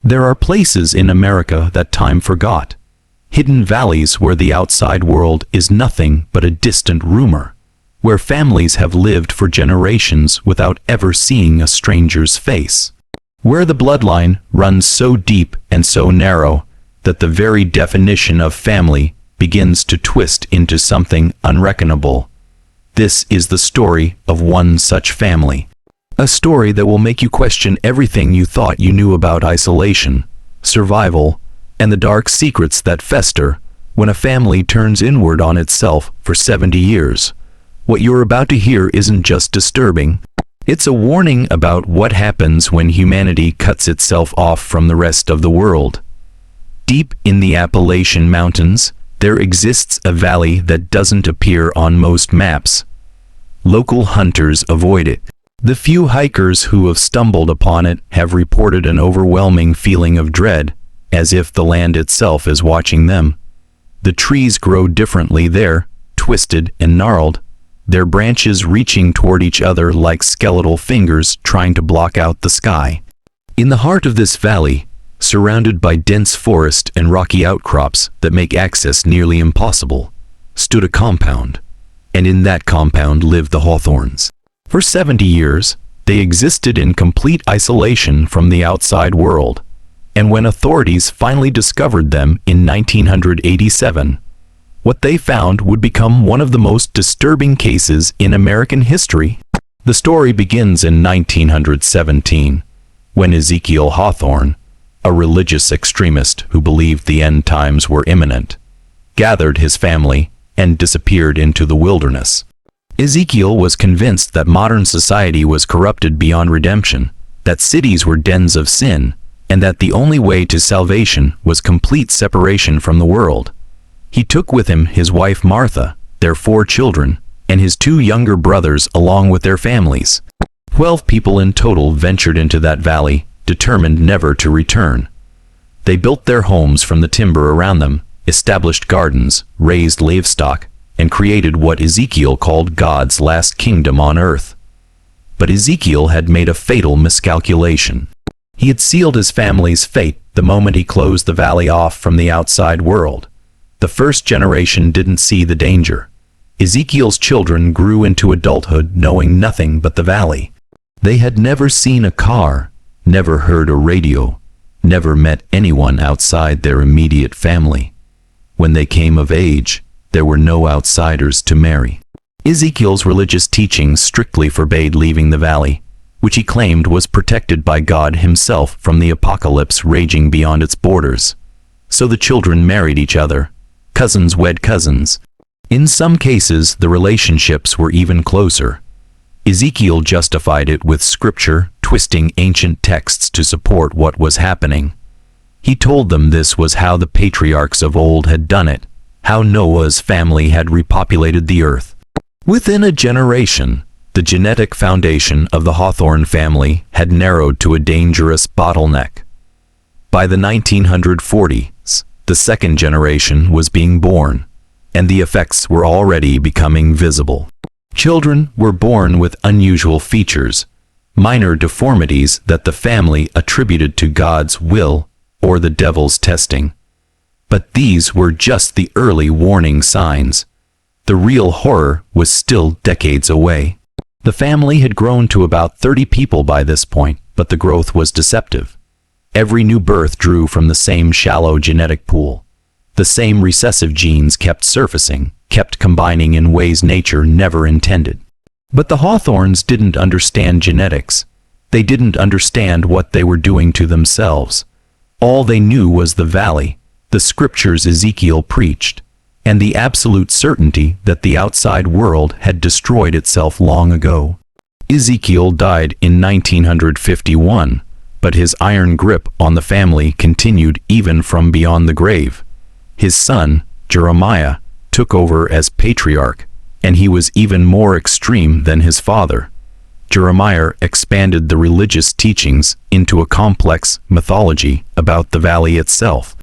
There are places in America that time forgot. Hidden valleys where the outside world is nothing but a distant rumor, where families have lived for generations without ever seeing a stranger's face, where the bloodline runs so deep and so narrow that the very definition of family begins to twist into something unreckonable. This is the story of one such family. A story that will make you question everything you thought you knew about isolation, survival, and the dark secrets that fester when a family turns inward on itself for 70 years. What you're about to hear isn't just disturbing. It's a warning about what happens when humanity cuts itself off from the rest of the world. Deep in the Appalachian Mountains, there exists a valley that doesn't appear on most maps. Local hunters avoid it. The few hikers who have stumbled upon it have reported an overwhelming feeling of dread, as if the land itself is watching them. The trees grow differently there, twisted and gnarled, their branches reaching toward each other like skeletal fingers trying to block out the sky. In the heart of this valley, surrounded by dense forest and rocky outcrops that make access nearly impossible, stood a compound, and in that compound lived the Hawthornes. For 70 years, they existed in complete isolation from the outside world, and when authorities finally discovered them in 1987, what they found would become one of the most disturbing cases in American history. The story begins in 1917, when Ezekiel Hawthorne, a religious extremist who believed the end times were imminent, gathered his family and disappeared into the wilderness. Ezekiel was convinced that modern society was corrupted beyond redemption, that cities were dens of sin, and that the only way to salvation was complete separation from the world. He took with him his wife Martha, their 4 children, and his 2 younger brothers along with their families. 12 people in total ventured into that valley, determined never to return. They built their homes from the timber around them, established gardens, raised livestock, and created what Ezekiel called God's last kingdom on earth. But Ezekiel had made a fatal miscalculation. He had sealed his family's fate the moment he closed the valley off from the outside world. The first generation didn't see the danger. Ezekiel's children grew into adulthood knowing nothing but the valley. They had never seen a car, never heard a radio, never met anyone outside their immediate family. When they came of age, there were no outsiders to marry. Ezekiel's religious teachings strictly forbade leaving the valley, which he claimed was protected by God himself from the apocalypse raging beyond its borders. So the children married each other. Cousins wed cousins. In some cases, the relationships were even closer. Ezekiel justified it with scripture, twisting ancient texts to support what was happening. He told them this was how the patriarchs of old had done it, how Noah's family had repopulated the earth. Within a generation, the genetic foundation of the Hawthorne family had narrowed to a dangerous bottleneck. By the 1940s, the second generation was being born, and the effects were already becoming visible. Children were born with unusual features, minor deformities that the family attributed to God's will or the devil's testing. But these were just the early warning signs. The real horror was still decades away. The family had grown to about 30 people by this point, but the growth was deceptive. Every new birth drew from the same shallow genetic pool. The same recessive genes kept surfacing, kept combining in ways nature never intended. But the Hawthornes didn't understand genetics. They didn't understand what they were doing to themselves. All they knew was the valley, the scriptures Ezekiel preached, and the absolute certainty that the outside world had destroyed itself long ago. Ezekiel died in 1951, but his iron grip on the family continued even from beyond the grave. His son, Jeremiah, took over as patriarch, and he was even more extreme than his father. Jeremiah expanded the religious teachings into a complex mythology about the valley itself.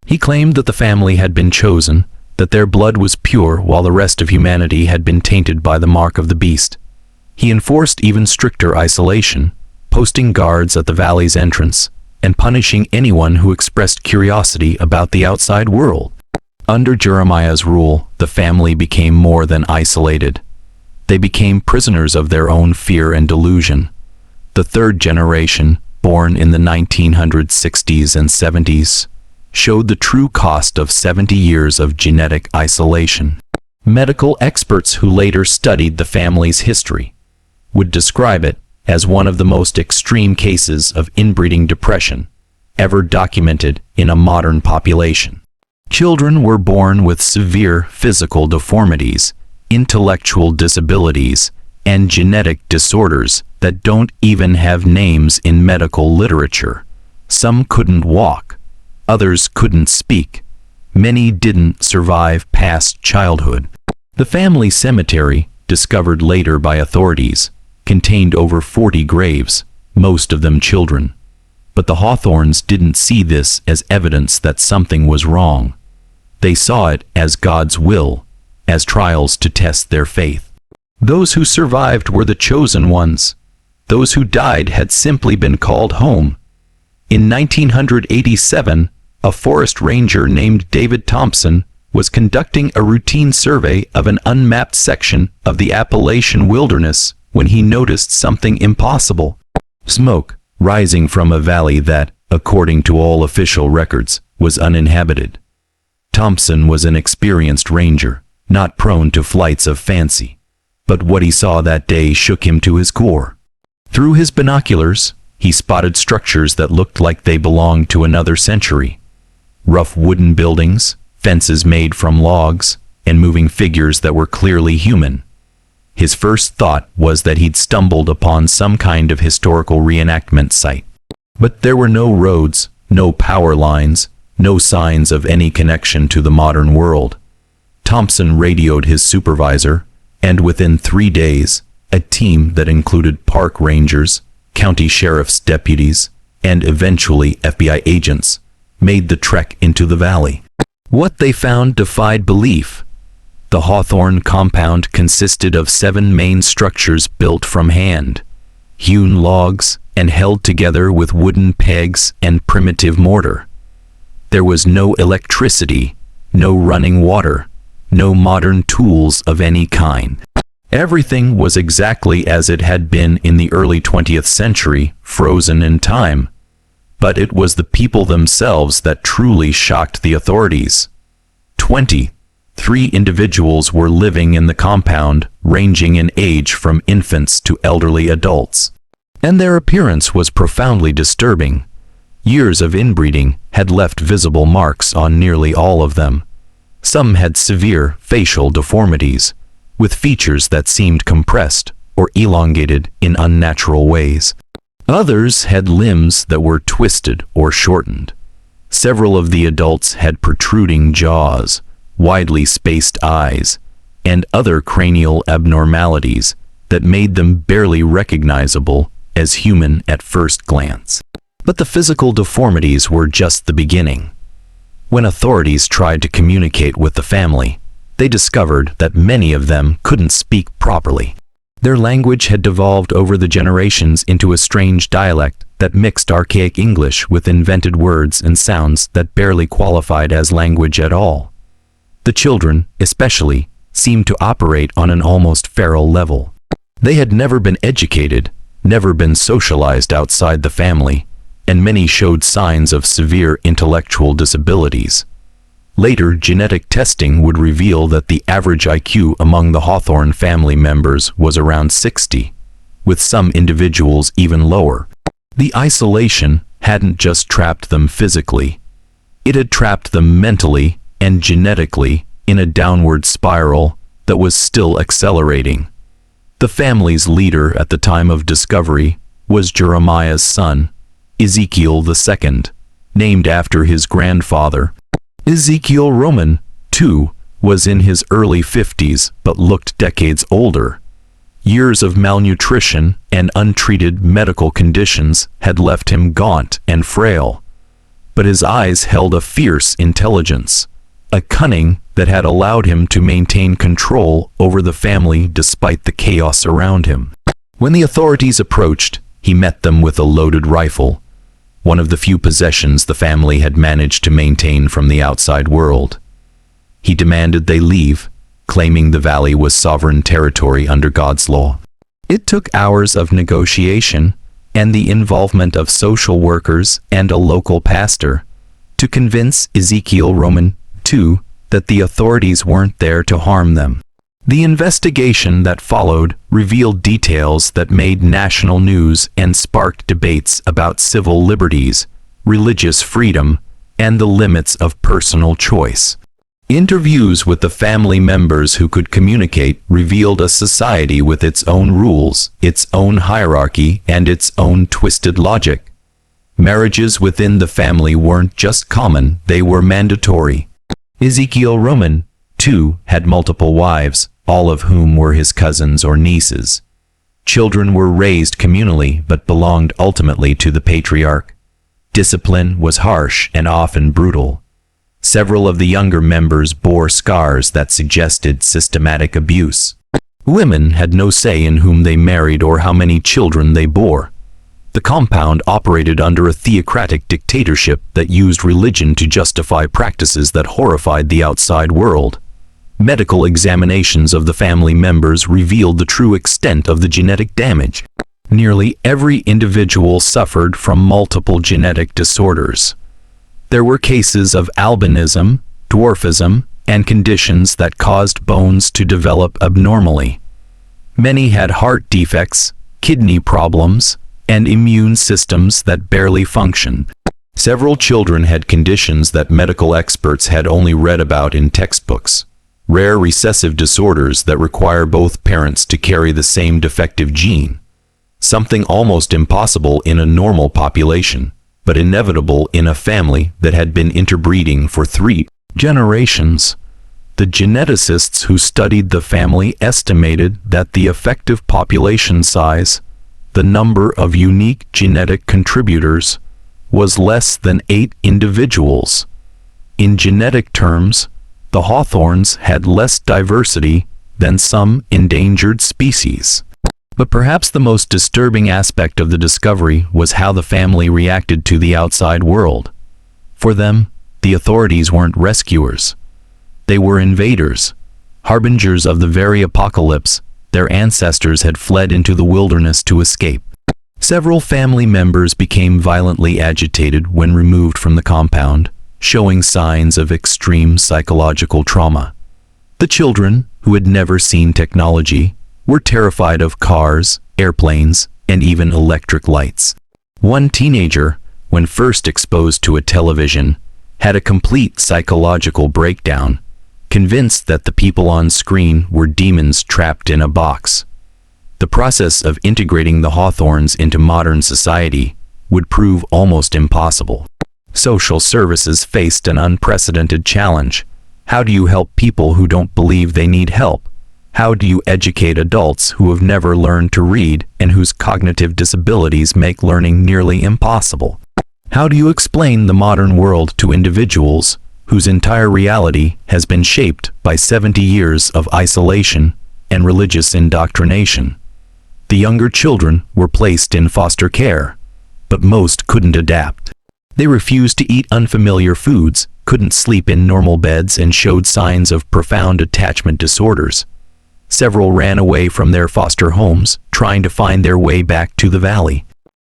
He claimed that the family had been chosen, that their blood was pure while the rest of humanity had been tainted by the mark of the beast. He enforced even stricter isolation, posting guards at the valley's entrance, and punishing anyone who expressed curiosity about the outside world. Under Jeremiah's rule, the family became more than isolated. They became prisoners of their own fear and delusion. The third generation, born in the 1960s and 70s, showed the true cost of 70 years of genetic isolation. Medical experts who later studied the family's history would describe it as one of the most extreme cases of inbreeding depression ever documented in a modern population. Children were born with severe physical deformities, intellectual disabilities, and genetic disorders that don't even have names in medical literature. Some couldn't walk, others couldn't speak. Many didn't survive past childhood. The family cemetery, discovered later by authorities, contained over 40 graves, most of them children. But the Hawthornes didn't see this as evidence that something was wrong. They saw it as God's will, as trials to test their faith. Those who survived were the chosen ones. Those who died had simply been called home. In 1987, a forest ranger named David Thompson was conducting a routine survey of an unmapped section of the Appalachian wilderness when he noticed something impossible. Smoke rising from a valley that, according to all official records, was uninhabited. Thompson was an experienced ranger, not prone to flights of fancy. But what he saw that day shook him to his core. Through his binoculars, he spotted structures that looked like they belonged to another century. Rough wooden buildings, fences made from logs, and moving figures that were clearly human. His first thought was that he'd stumbled upon some kind of historical reenactment site. But there were no roads, no power lines, no signs of any connection to the modern world. Thompson radioed his supervisor, and within 3 days, a team that included park rangers, county sheriff's deputies, and eventually FBI agents made the trek into the valley. What they found defied belief. The Hawthorne compound consisted of 7 main structures built from hand, hewn logs, and held together with wooden pegs and primitive mortar. There was no electricity, no running water, no modern tools of any kind. Everything was exactly as it had been in the early 20th century, frozen in time. But it was the people themselves that truly shocked the authorities. 23 individuals were living in the compound, ranging in age from infants to elderly adults. And their appearance was profoundly disturbing. Years of inbreeding had left visible marks on nearly all of them. Some had severe facial deformities, with features that seemed compressed or elongated in unnatural ways. Others had limbs that were twisted or shortened. Several of the adults had protruding jaws, widely spaced eyes, and other cranial abnormalities that made them barely recognizable as human at first glance. But the physical deformities were just the beginning. When authorities tried to communicate with the family, they discovered that many of them couldn't speak properly. Their language had devolved over the generations into a strange dialect that mixed archaic English with invented words and sounds that barely qualified as language at all. The children, especially, seemed to operate on an almost feral level. They had never been educated, never been socialized outside the family, and many showed signs of severe intellectual disabilities. Later, genetic testing would reveal that the average IQ among the Hawthorne family members was around 60, with some individuals even lower. The isolation hadn't just trapped them physically. It had trapped them mentally and genetically in a downward spiral that was still accelerating. The family's leader at the time of discovery was Jeremiah's son, Ezekiel II, named after his grandfather. Ezekiel Roman, too, was in his early 50s but looked decades older. Years of malnutrition and untreated medical conditions had left him gaunt and frail. But his eyes held a fierce intelligence, a cunning that had allowed him to maintain control over the family despite the chaos around him. When the authorities approached, he met them with a loaded rifle. one of the few possessions the family had managed to maintain from the outside world. He demanded they leave, claiming the valley was sovereign territory under God's law. It took hours of negotiation and the involvement of social workers and a local pastor to convince Ezekiel Roman II that the authorities weren't there to harm them. The investigation that followed revealed details that made national news and sparked debates about civil liberties, religious freedom, and the limits of personal choice. Interviews with the family members who could communicate revealed a society with its own rules, its own hierarchy, and its own twisted logic. Marriages within the family weren't just common, they were mandatory. Ezekiel Roman II had multiple wives, all of whom were his cousins or nieces. Children were raised communally but belonged ultimately to the patriarch. Discipline was harsh and often brutal. Several of the younger members bore scars that suggested systematic abuse. Women had no say in whom they married or how many children they bore. The compound operated under a theocratic dictatorship that used religion to justify practices that horrified the outside world. Medical examinations of the family members revealed the true extent of the genetic damage. Nearly every individual suffered from multiple genetic disorders. There were cases of albinism, dwarfism, and conditions that caused bones to develop abnormally. Many had heart defects, kidney problems, and immune systems that barely functioned. Several children had conditions that medical experts had only read about in textbooks. Rare recessive disorders that require both parents to carry the same defective gene. Something almost impossible in a normal population, but inevitable in a family that had been interbreeding for 3 generations. The geneticists who studied the family estimated that the effective population size, the number of unique genetic contributors, was less than 8 individuals. In genetic terms, the Hawthorns had less diversity than some endangered species. But perhaps the most disturbing aspect of the discovery was how the family reacted to the outside world. For them, the authorities weren't rescuers. They were invaders, harbingers of the very apocalypse their ancestors had fled into the wilderness to escape. Several family members became violently agitated when removed from the compound, showing signs of extreme psychological trauma. The children, who had never seen technology, were terrified of cars, airplanes, and even electric lights. One teenager, when first exposed to a television, had a complete psychological breakdown, convinced that the people on screen were demons trapped in a box. The process of integrating the Hawthorns into modern society would prove almost impossible. Social services faced an unprecedented challenge. How do you help people who don't believe they need help? How do you educate adults who have never learned to read and whose cognitive disabilities make learning nearly impossible? How do you explain the modern world to individuals whose entire reality has been shaped by 70 years of isolation and religious indoctrination? The younger children were placed in foster care, but most couldn't adapt. They refused to eat unfamiliar foods, couldn't sleep in normal beds, and showed signs of profound attachment disorders. Several ran away from their foster homes, trying to find their way back to the valley.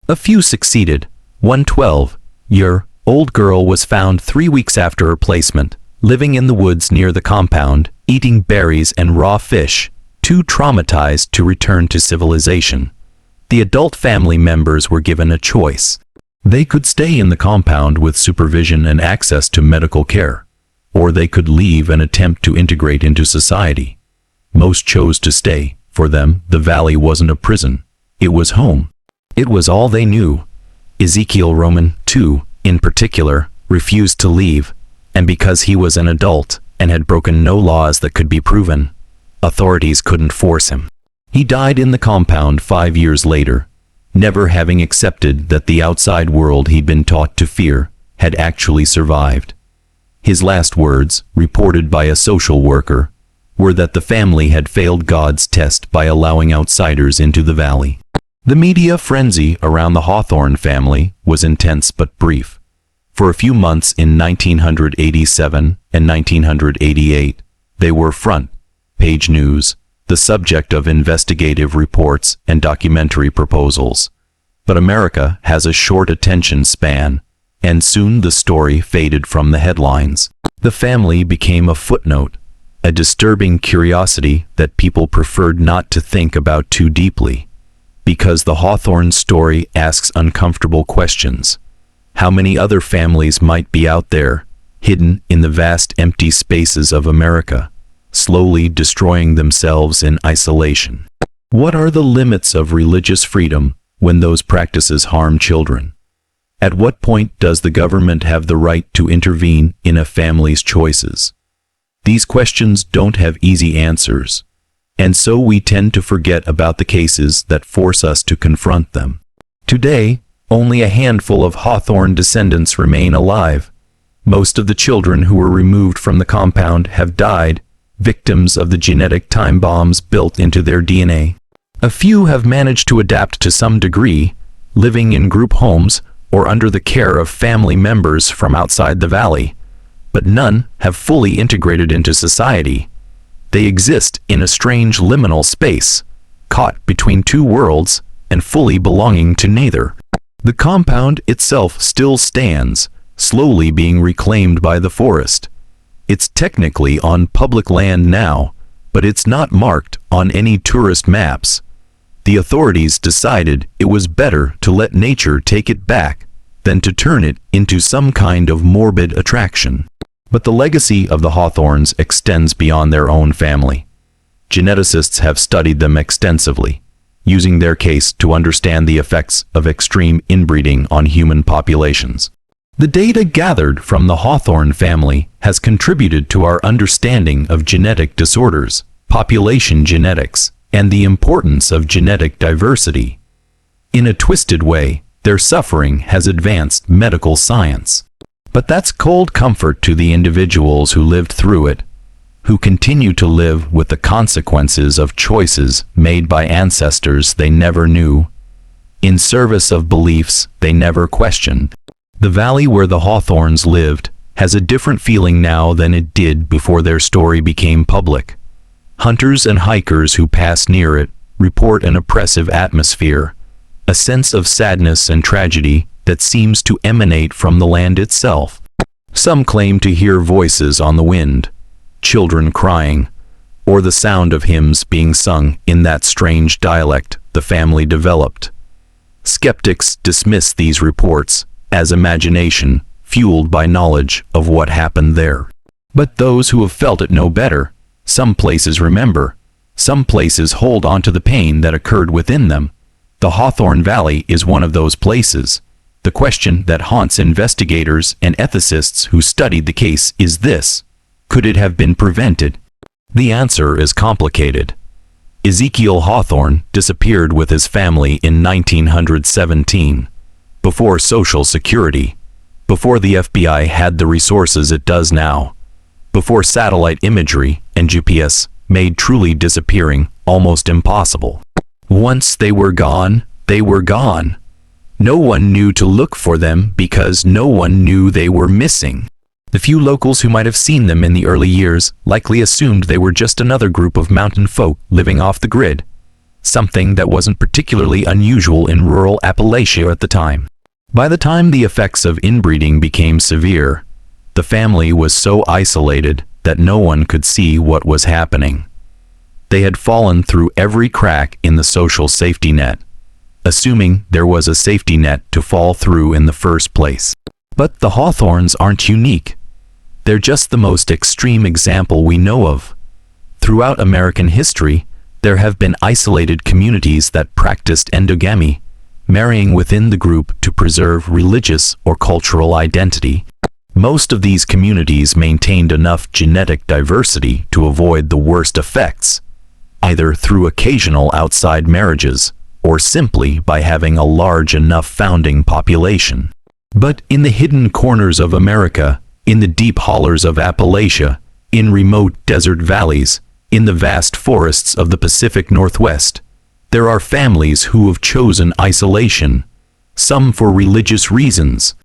A few succeeded. One 12-year-old girl was found 3 weeks after her placement, living in the woods near the compound, eating berries and raw fish, too traumatized to return to civilization. The adult family members were given a choice. They could stay in the compound with supervision and access to medical care, or they could leave and attempt to integrate into society. Most chose to stay. For them, the valley wasn't a prison. It was home. It was all they knew. Ezekiel Roman II, in particular, refused to leave, and because he was an adult and had broken no laws that could be proven, authorities couldn't force him. He died in the compound 5 years later, never having accepted that the outside world he'd been taught to fear had actually survived. His last words, reported by a social worker, were that the family had failed God's test by allowing outsiders into the valley. The media frenzy around the Hawthorne family was intense but brief. For a few months in 1987 and 1988, they were front-page news, the subject of investigative reports and documentary proposals. But America has a short attention span, and soon the story faded from the headlines. The family became a footnote, a disturbing curiosity that people preferred not to think about too deeply. Because the Hawthorne story asks uncomfortable questions. How many other families might be out there, hidden in the vast empty spaces of America, slowly destroying themselves in isolation? What are the limits of religious freedom when those practices harm children? At what point does the government have the right to intervene in a family's choices? These questions don't have easy answers, and so we tend to forget about the cases that force us to confront them. Today, only a handful of Hawthorne descendants remain alive. Most of the children who were removed from the compound have died, victims of the genetic time bombs built into their DNA. A few have managed to adapt to some degree, living in group homes or under the care of family members from outside the valley, but none have fully integrated into society. They exist in a strange liminal space, caught between two worlds and fully belonging to neither. The compound itself still stands, slowly being reclaimed by the forest. It's technically on public land now, but it's not marked on any tourist maps. The authorities decided it was better to let nature take it back than to turn it into some kind of morbid attraction. But the legacy of the Hawthornes extends beyond their own family. Geneticists have studied them extensively, using their case to understand the effects of extreme inbreeding on human populations. The data gathered from the Hawthorne family has contributed to our understanding of genetic disorders, population genetics, and the importance of genetic diversity. In a twisted way, their suffering has advanced medical science. But that's cold comfort to the individuals who lived through it, who continue to live with the consequences of choices made by ancestors they never knew, in service of beliefs they never questioned. The valley where the Hawthornes lived has a different feeling now than it did before their story became public. Hunters and hikers who pass near it report an oppressive atmosphere, a sense of sadness and tragedy that seems to emanate from the land itself. Some claim to hear voices on the wind, children crying, or the sound of hymns being sung in that strange dialect the family developed. Skeptics dismiss these reports as imagination fueled by knowledge of what happened there. But those who have felt it know better. Some places remember. Some places hold on to the pain that occurred within them. The Hawthorne Valley is one of those places. The question that haunts investigators and ethicists who studied the case is this: could it have been prevented? The answer is complicated. Ezekiel Hawthorne disappeared with his family in 1917, before Social Security, before the FBI had the resources it does now, before satellite imagery and GPS made truly disappearing almost impossible. Once they were gone, they were gone. No one knew to look for them because no one knew they were missing. The few locals who might have seen them in the early years likely assumed they were just another group of mountain folk living off the grid, something that wasn't particularly unusual in rural Appalachia at the time. By the time the effects of inbreeding became severe, the family was so isolated that no one could see what was happening. They had fallen through every crack in the social safety net, assuming there was a safety net to fall through in the first place. But the Hawthornes aren't unique. They're just the most extreme example we know of. Throughout American history, there have been isolated communities that practiced endogamy, marrying within the group to preserve religious or cultural identity. Most of these communities maintained enough genetic diversity to avoid the worst effects, either through occasional outside marriages or simply by having a large enough founding population. But in the hidden corners of America, in the deep hollers of Appalachia, in remote desert valleys, in the vast forests of the Pacific Northwest, There are families who have chosen isolation, some for religious reasons,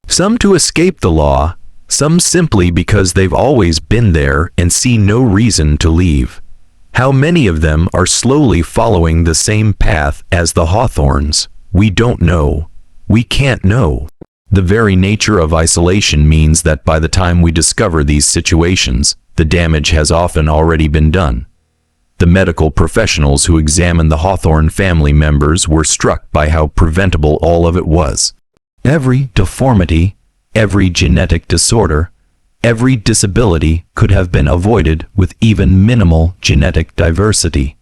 some to escape the law, some simply because they've always been there and see no reason to leave. How many of them are slowly following the same path as the Hawthornes? We don't know. We can't know. The very nature of isolation means that by the time we discover these situations, the damage has often already been done. The medical professionals who examined the Hawthorne family members were struck by how preventable all of it was. Every deformity, every genetic disorder, every disability could have been avoided with even minimal genetic diversity.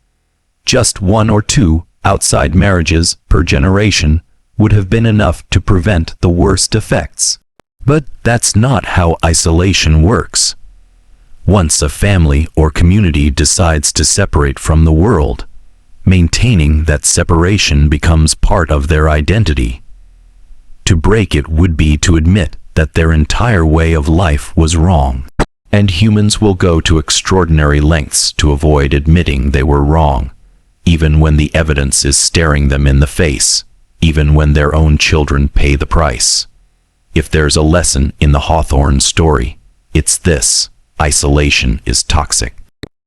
Just 1 or 2 outside marriages per generation would have been enough to prevent the worst effects. But that's not how isolation works. Once a family or community decides to separate from the world, maintaining that separation becomes part of their identity. To break it would be to admit that their entire way of life was wrong. And humans will go to extraordinary lengths to avoid admitting they were wrong, even when the evidence is staring them in the face, even when their own children pay the price. If there's a lesson in the Hawthorne story, it's this: isolation is toxic.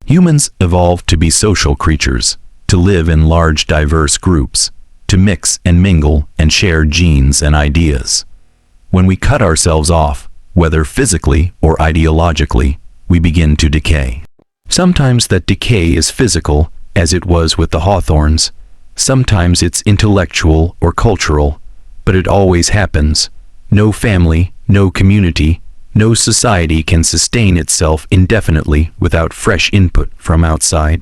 Humans evolved to be social creatures, to live in large diverse groups, to mix and mingle and share genes and ideas. When we cut ourselves off, whether physically or ideologically, we begin to decay. Sometimes that decay is physical, as it was with the Hawthornes. Sometimes it's intellectual or cultural, but it always happens. No family, no community, no society can sustain itself indefinitely without fresh input from outside.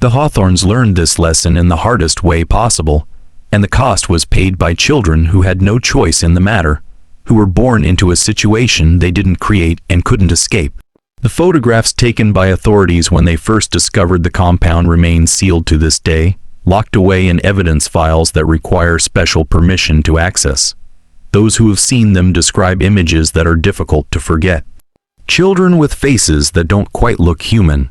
The Hawthornes learned this lesson in the hardest way possible, and the cost was paid by children who had no choice in the matter, who were born into a situation they didn't create and couldn't escape. The photographs taken by authorities when they first discovered the compound remain sealed to this day, locked away in evidence files that require special permission to access. Those who have seen them describe images that are difficult to forget. Children with faces that don't quite look human.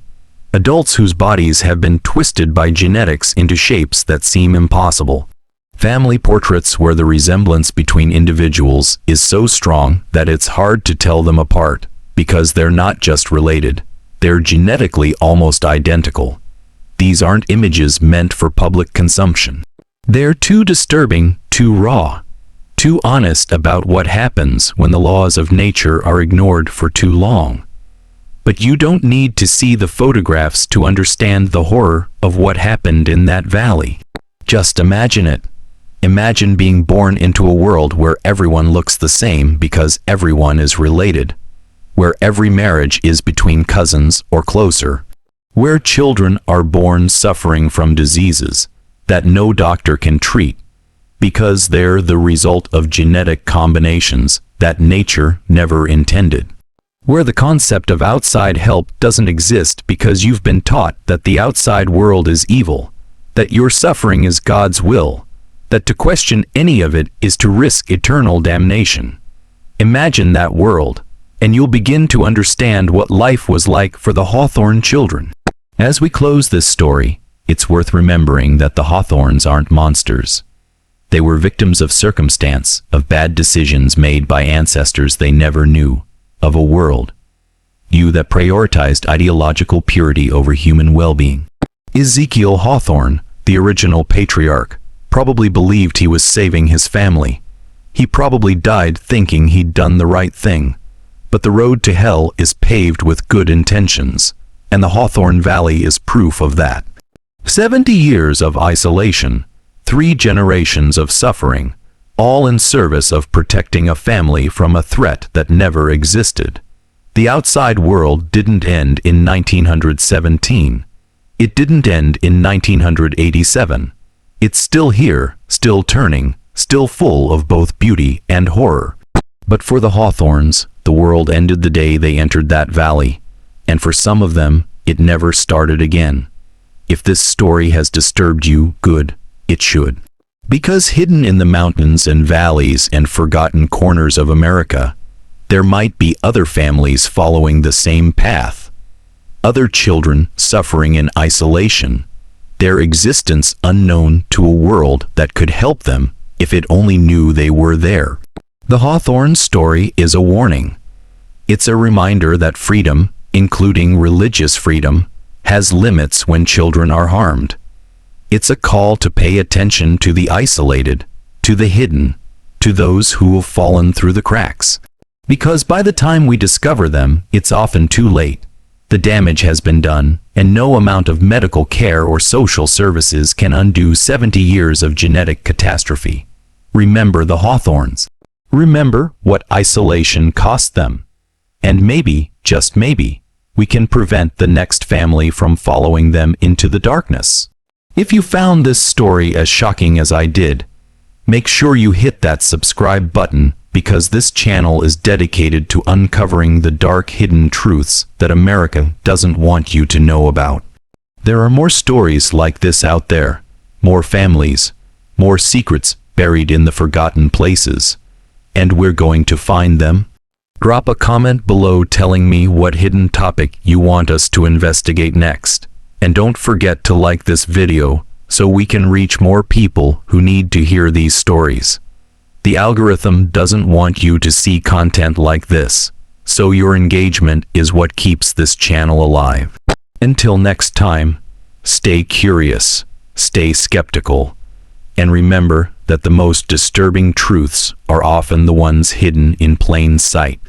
Adults whose bodies have been twisted by genetics into shapes that seem impossible. Family portraits where the resemblance between individuals is so strong that it's hard to tell them apart, because they're not just related, they're genetically almost identical. These aren't images meant for public consumption. They're too disturbing, too raw, too honest about what happens when the laws of nature are ignored for too long. But you don't need to see the photographs to understand the horror of what happened in that valley. Just imagine it. Imagine being born into a world where everyone looks the same because everyone is related, where every marriage is between cousins or closer, where children are born suffering from diseases that no doctor can treat because they're the result of genetic combinations that nature never intended, where the concept of outside help doesn't exist because you've been taught that the outside world is evil, that your suffering is God's will, that to question any of it is to risk eternal damnation. Imagine that world, and you'll begin to understand what life was like for the Hawthorne children. As we close this story, it's worth remembering that the Hawthornes aren't monsters. They were victims of circumstance, of bad decisions made by ancestors they never knew, of a world that prioritized ideological purity over human well-being. Ezekiel Hawthorne, the original patriarch, probably believed he was saving his family. He probably died thinking he'd done the right thing. But the road to hell is paved with good intentions, and the Hawthorne Valley is proof of that. 70 years of isolation, 3 generations of suffering, all in service of protecting a family from a threat that never existed. The outside world didn't end in 1917. It didn't end in 1987. It's still here, still turning, still full of both beauty and horror. But for the Hawthornes, the world ended the day they entered that valley, and for some of them, it never started again. If this story has disturbed you, good, it should. Because hidden in the mountains and valleys and forgotten corners of America, there might be other families following the same path. Other children suffering in isolation. their existence unknown to a world that could help them if it only knew they were there. The Hawthorne story is a warning. It's a reminder that freedom, including religious freedom, has limits when children are harmed. It's a call to pay attention to the isolated, to the hidden, to those who have fallen through the cracks. Because by the time we discover them, it's often too late. The damage has been done, and no amount of medical care or social services can undo 70 years of genetic catastrophe. Remember the Hawthorns. Remember what isolation cost them. And maybe, just maybe, we can prevent the next family from following them into the darkness. If you found this story as shocking as I did, make sure you hit that subscribe button, because this channel is dedicated to uncovering the dark hidden truths that America doesn't want you to know about. There are more stories like this out there, more families, more secrets buried in the forgotten places, and we're going to find them. Drop a comment below telling me what hidden topic you want us to investigate next. And don't forget to like this video so we can reach more people who need to hear these stories. The algorithm doesn't want you to see content like this, so your engagement is what keeps this channel alive. Until next time, stay curious, stay skeptical, and remember that the most disturbing truths are often the ones hidden in plain sight.